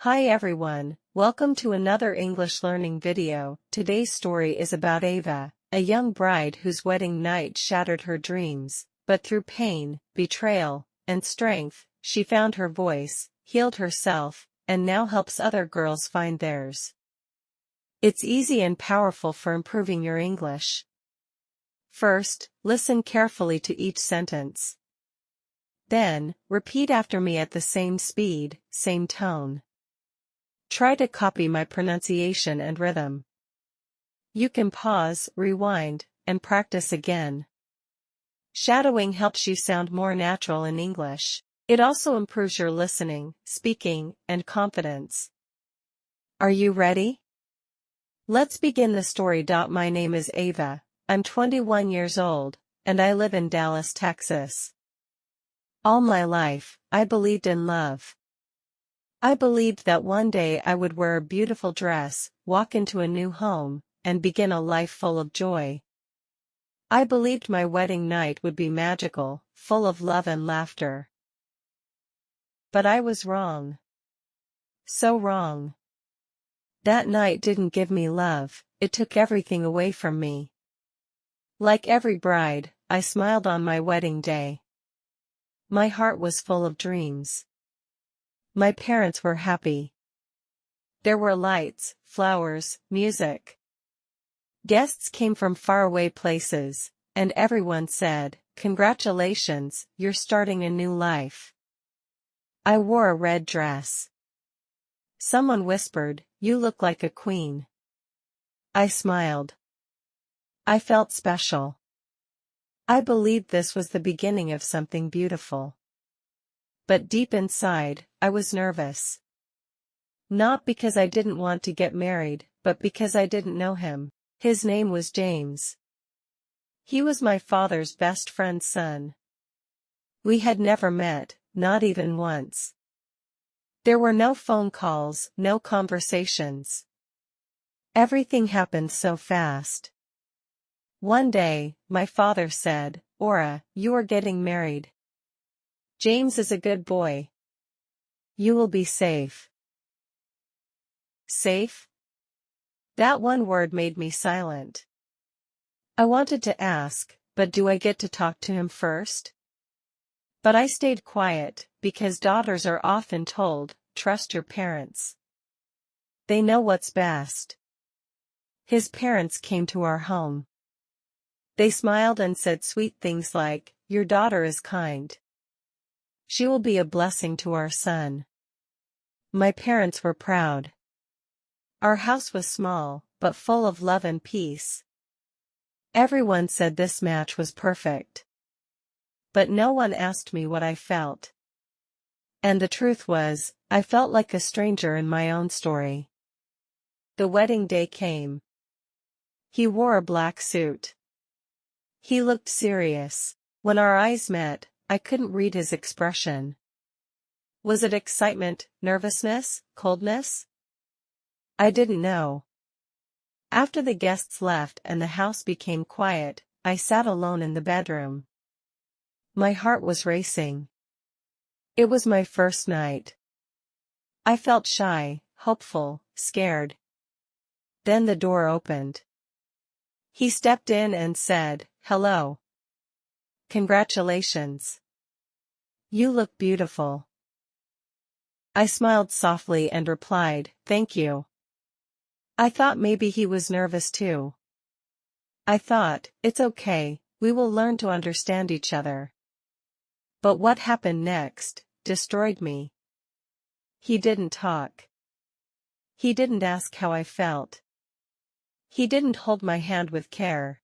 Hi everyone, welcome to another English learning video. Today's story is about Ava, a young bride whose wedding night shattered her dreams, but through pain, betrayal, and strength, she found her voice, healed herself, and now helps other girls find theirs. It's easy and powerful for improving your English. First, listen carefully to each sentence. Then, repeat after me at the same speed, same tone. Try to copy my pronunciation and rhythm. You can pause, rewind, and practice again. Shadowing helps you sound more natural in English. It also improves your listening, speaking, and confidence. Are you ready? Let's begin the story. My name is Ava, I'm 21 years old, and I live in Dallas, Texas. All my life, I believed in love. I believed that one day I would wear a beautiful dress, walk into a new home, and begin a life full of joy. I believed my wedding night would be magical, full of love and laughter. But I was wrong. So wrong. That night didn't give me love, it took everything away from me. Like every bride, I smiled on my wedding day. My heart was full of dreams. My parents were happy. There were lights, flowers, music. Guests came from faraway places, and everyone said, "Congratulations, you're starting a new life." I wore a red dress. Someone whispered, "You look like a queen." I smiled. I felt special. I believed this was the beginning of something beautiful. But deep inside, I was nervous. Not because I didn't want to get married, but because I didn't know him. His name was James. He was my father's best friend's son. We had never met, not even once. There were no phone calls, no conversations. Everything happened so fast. One day, my father said, "Aura, you are getting married. James is a good boy. You will be safe." Safe? That one word made me silent. I wanted to ask, but do I get to talk to him first? But I stayed quiet, because daughters are often told, "Trust your parents. They know what's best." His parents came to our home. They smiled and said sweet things like, "Your daughter is kind. She will be a blessing to our son." My parents were proud. Our house was small, but full of love and peace. Everyone said this match was perfect. But no one asked me what I felt. And the truth was, I felt like a stranger in my own story. The wedding day came. He wore a black suit. He looked serious. When our eyes met, I couldn't read his expression. Was it excitement, nervousness, coldness? I didn't know. After the guests left and the house became quiet, I sat alone in the bedroom. My heart was racing. It was my first night. I felt shy, hopeful, scared. Then the door opened. He stepped in and said, "Hello. Congratulations. You look beautiful." I smiled softly and replied, "Thank you." I thought maybe he was nervous too. I thought, it's okay, we will learn to understand each other. But what happened next destroyed me. He didn't talk. He didn't ask how I felt. He didn't hold my hand with care.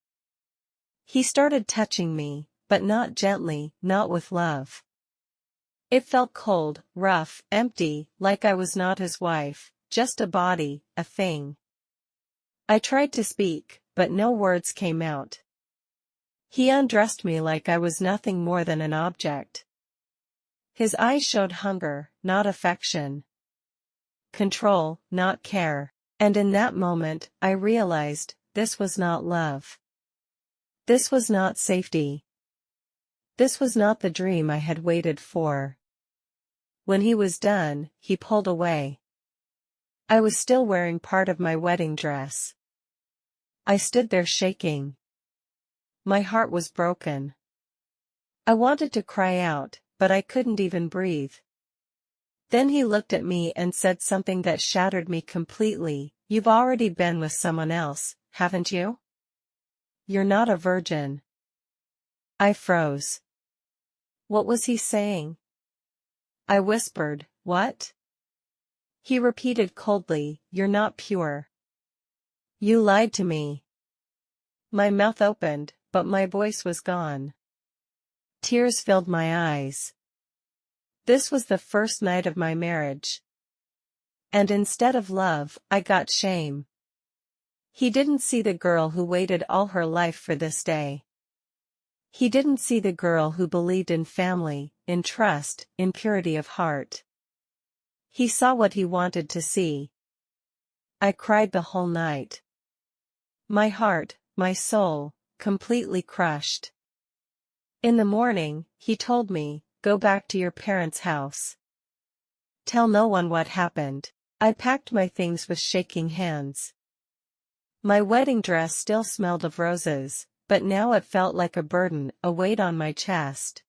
He started touching me, but not gently, not with love. It felt cold, rough, empty, like I was not his wife, just a body, a thing. I tried to speak, but no words came out. He undressed me like I was nothing more than an object. His eyes showed hunger, not affection. Control, not care. And in that moment, I realized, this was not love. This was not safety. This was not the dream I had waited for. When he was done, he pulled away. I was still wearing part of my wedding dress. I stood there shaking. My heart was broken. I wanted to cry out, but I couldn't even breathe. Then he looked at me and said something that shattered me completely. "You've already been with someone else, haven't you? You're not a virgin." I froze. What was he saying? I whispered, "What?" He repeated coldly, "You're not pure. You lied to me." My mouth opened, but my voice was gone. Tears filled my eyes. This was the first night of my marriage. And instead of love, I got shame. He didn't see the girl who waited all her life for this day. He didn't see the girl who believed in family, in trust, in purity of heart. He saw what he wanted to see. I cried the whole night. My heart, my soul, completely crushed. In the morning, he told me, "Go back to your parents' house. Tell no one what happened." I packed my things with shaking hands. My wedding dress still smelled of roses, but now it felt like a burden, a weight on my chest.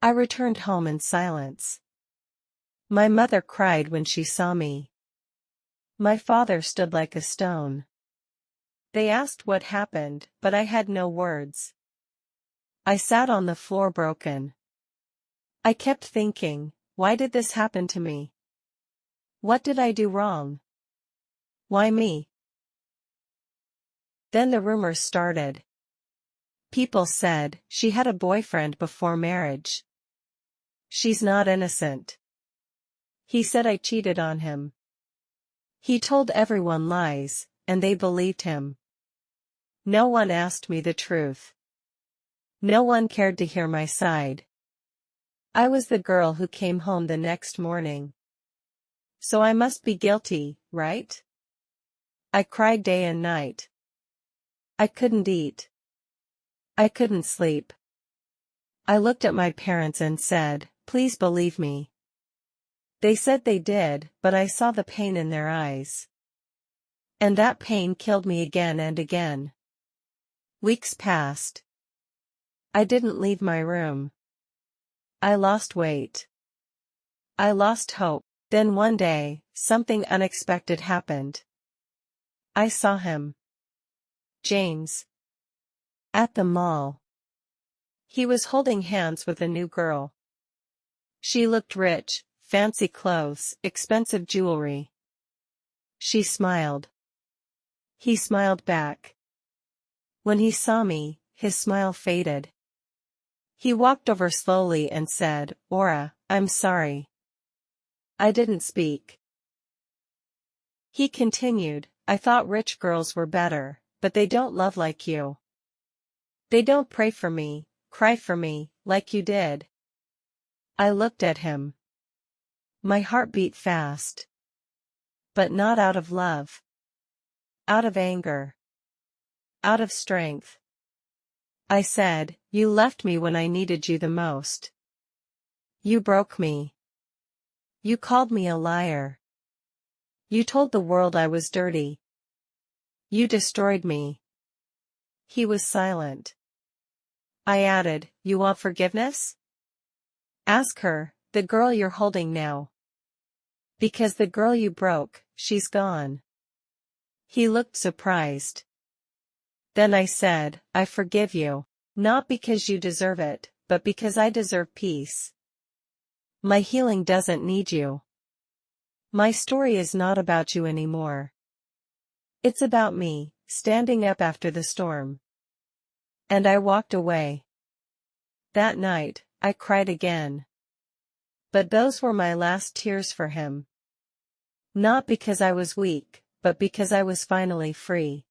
I returned home in silence. My mother cried when she saw me. My father stood like a stone. They asked what happened, but I had no words. I sat on the floor broken. I kept thinking, why did this happen to me? What did I do wrong? Why me? Then the rumors started. People said, she had a boyfriend before marriage. She's not innocent. He said I cheated on him. He told everyone lies, and they believed him. No one asked me the truth. No one cared to hear my side. I was the girl who came home the next morning. So I must be guilty, right? I cried day and night. I couldn't eat. I couldn't sleep. I looked at my parents and said, "Please believe me." They said they did, but I saw the pain in their eyes. And that pain killed me again and again. Weeks passed. I didn't leave my room. I lost weight. I lost hope. Then one day, something unexpected happened. I saw him. James. At the mall. He was holding hands with a new girl. She looked rich, fancy clothes, expensive jewelry. She smiled. He smiled back. When he saw me, his smile faded. He walked over slowly and said, "Aura, I'm sorry. I didn't speak." He continued, "I thought rich girls were better, but they don't love like you. They don't pray for me, cry for me, like you did." I looked at him. My heart beat fast. But not out of love. Out of anger. Out of strength. I said, "You left me when I needed you the most. You broke me. You called me a liar. You told the world I was dirty. You destroyed me." He was silent. I added, "You want forgiveness? Ask her, the girl you're holding now. Because the girl you broke, she's gone." He looked surprised. Then I said, "I forgive you. Not because you deserve it, but because I deserve peace. My healing doesn't need you. My story is not about you anymore. It's about me, standing up after the storm." And I walked away. That night, I cried again. But those were my last tears for him. Not because I was weak, but because I was finally free.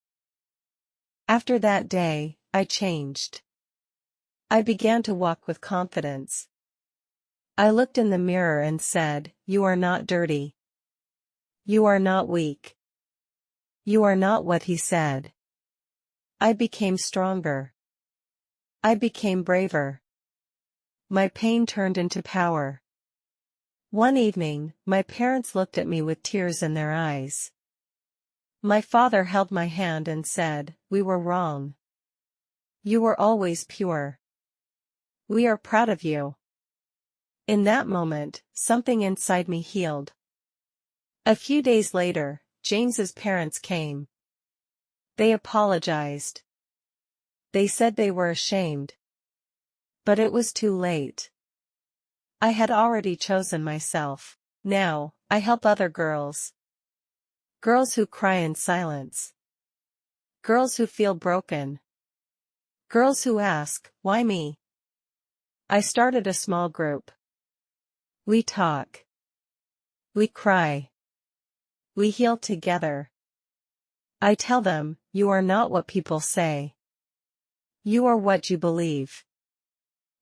After that day, I changed. I began to walk with confidence. I looked in the mirror and said, "You are not dirty. You are not weak. You are not what he said." I became stronger. I became braver. My pain turned into power. One evening, my parents looked at me with tears in their eyes. My father held my hand and said, "We were wrong. You were always pure. We are proud of you." In that moment, something inside me healed. A few days later, James's parents came. They apologized. They said they were ashamed. But it was too late. I had already chosen myself. Now, I help other girls. Girls who cry in silence. Girls who feel broken. Girls who ask, "Why me?" I started a small group. We talk. We cry. We heal together. I tell them, "You are not what people say. You are what you believe.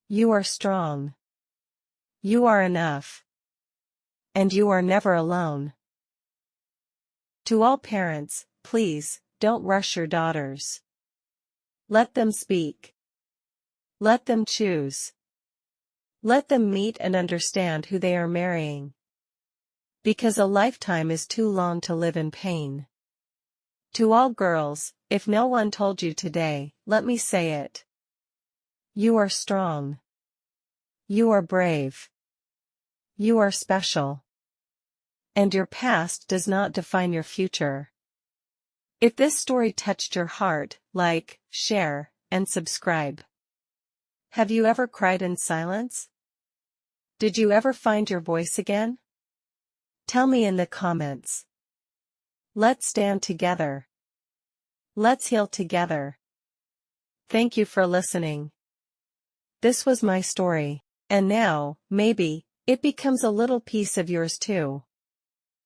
You are strong. You are enough. And you are never alone." To all parents, please, don't rush your daughters. Let them speak. Let them choose. Let them meet and understand who they are marrying. Because a lifetime is too long to live in pain. To all girls, if no one told you today, let me say it. You are strong. You are brave. You are special. And your past does not define your future. If this story touched your heart, like, share, and subscribe. Have you ever cried in silence? Did you ever find your voice again? Tell me in the comments. Let's stand together. Let's heal together. Thank you for listening. This was my story. And now, maybe, it becomes a little piece of yours too.